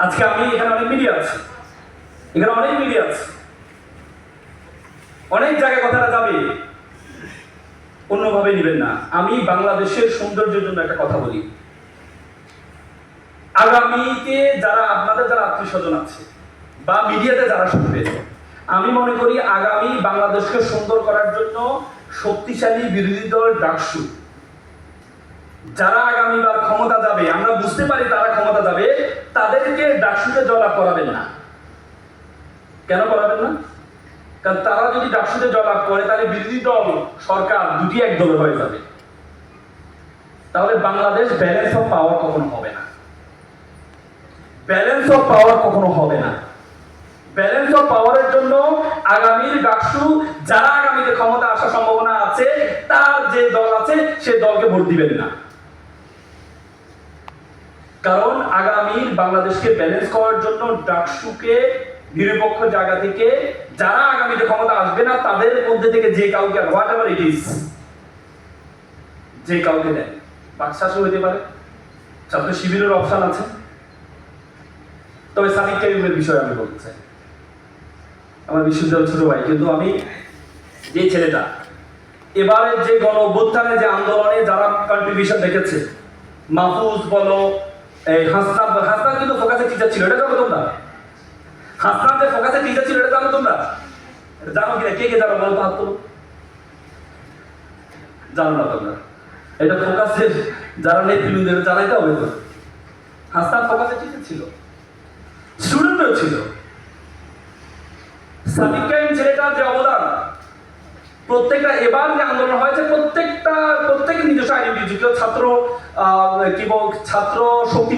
আজকে আমি এখানে অনেক মিডিয়া আছে, অনেক জায়গায় কথাটা যাবে, অন্যভাবে নেবেন না। আমি বাংলাদেশের সৌন্দর্যের জন্য একটা কথা বলি। আগামীতে যারা আপনাদের যারা আত্মীয় স্বজন আছে বা মিডিয়াতে যারা শুনবে, আমি মনে করি আগামী বাংলাদেশকে সুন্দর করার জন্য শক্তিশালী বিরোধী দল ডাকসু যারা আগামীবার ক্ষমতা যাবে, আমরা বুঝতে পারি তারা ক্ষমতা যাবে, তাদেরকে ডাকসুতে জয়লাভ করাবেন না। কেন করাবেন না? কারণ তারা যদি ডাকসুতে জয়লাভ করে তাহলে বিরোধী দল সরকার দুটি এক দলের হয়ে যাবে, তাহলে বাংলাদেশ ব্যালেন্স অফ পাওয়ার কখনো হবে না। ব্যালেন্স অফ পাওয়ারের জন্য আগামীর ডাকসু যারা আগামীতে ক্ষমতা আসার সম্ভাবনা আছে, তার যে দল আছে সে দলকে ভোট দিবেন না। কারণ আগামীর বাংলাদেশকে ব্যালেন্স করার জন্য ডাকসুকে নিরপেক্ষ জায়গা থেকে যারা আগামীতে ক্ষমতা আসবে না তাদের মধ্যে থেকে যে কাউকে, হোয়াট এভার ইট ইজ, যে কাউকে দেন, বাকশাসও হতে পারে, ছাত্র শিবিরের অপশন আছে। তবে সাদিক কাইয়ুমের বিষয়ে আমি বলতে চাই, আমার বিশ্ববিদ্যালয়ের ছোট ভাই, কিন্তু আমি যে ছেলেটা এবারে যে গণ অভ্যুত্থানে যে আন্দোলনে যারা কন্ট্রিবিউশন দেখেছে, মাহফুজ বলো, এই হাসনান কিন্তু ফোকাসের টিচার ছিল, এটা জানো তোমরা? হাসনান যে ফোকাসের টিচার ছিল এটা জানো তোমরা? জানো কিনা? কে কে জানো বলো? হাত তোলো। জানো না তোমরা? এটা ফোকাসের যারা নেতৃবৃন্দ জানাইতে হবে তো। হাসনান ফোকাসের টিচার ছিল, স্টুডেন্টও ছিল। সাদিক কাইয়ুম ছেলেটার যে অবদান, প্রত্যেকটা এবার যে আন্দোলন হয়েছে প্রত্যেক নিজস্ব আইডেন্টিটি, ছাত্র কি বল, ছাত্র শক্তি